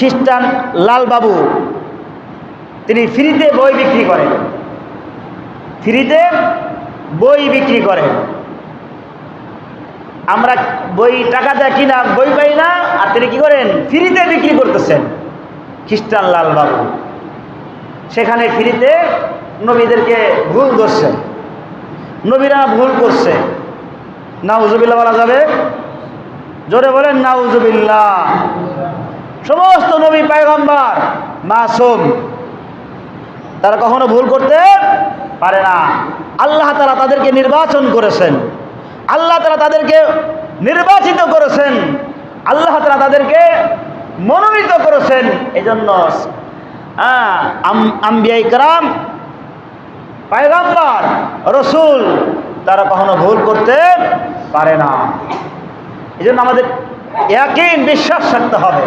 খ্রিস্টান লালবাবু, তিনি ফ্রিতে বই বিক্রি করেন, ফ্রিতে বই বিক্রি করেন। আমরা বই টাকা দিয়ে কিনা বই পাই না, আর তিনি কি করেন? ফ্রিতে বিক্রি করতেছেন। খ্রিস্টান লালবাবু সেখানে ফ্রিতে নবীদেরকে ভুল ধরছে, নবীরা ভুল করছে। নাউজুবিল্লাহ বলা যাবে? জোরে বলেন নাউজুবিল্লাহ। সমস্ত নবী পয়গম্বর মাসুম, তারা কখনো ভুল করতে পারে না। আল্লাহ তাআলা তাদেরকে নির্বাচন করেছেন, আল্লাহ তাআলা তাদেরকে নির্বাচিত করেছেন, আল্লাহ তাআলা তাদেরকে মনোনীত করেছেন। এজন্য আম্বিয়া ইকরাম, পয়গম্বর, রসুল তারা কখনো ভুল করতে পারে না। এজন্য আমাদের ইয়াকিন, বিশ্বাস রাখতে হবে।